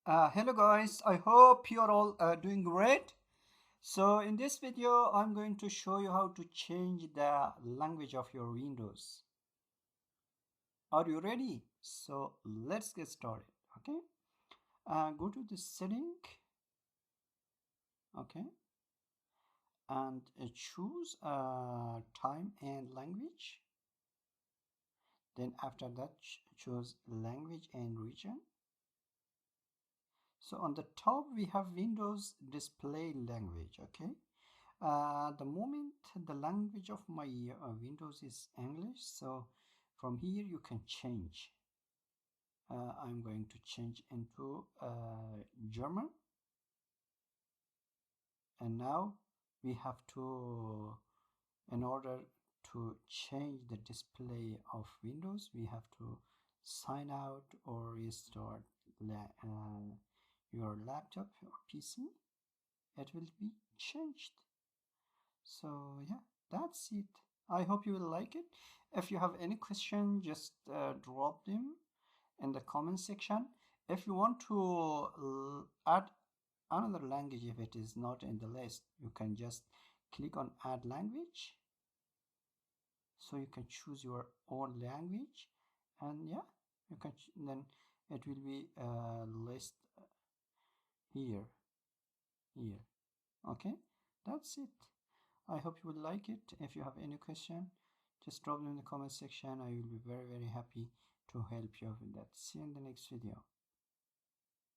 Hello guys, I hope you're all doing great. So in this video, I'm going to show you how to change the language of your Windows. Are you ready? So let's get started, okay? Go to the setting, okay? And choose time and language. Then after that, choose language and region. So on the top, we have Windows display language, okay? The moment the language of my Windows is English, so from here you can change. I'm going to change into German, and now we have to, in order to change the display of Windows, we have to sign out or restart your laptop or PC. It will be changed. So yeah, that's it. I hope you will like it. If you have any question, just drop them in the comment section. If you want to add another language, if it is not in the list, you can just click on add language. So you can choose your own language, and yeah, you can then it will be list here. Okay, that's it. I hope you will like it. If you have any question, just drop them in the comment section. I will be very happy to help you with that. See you in the next video.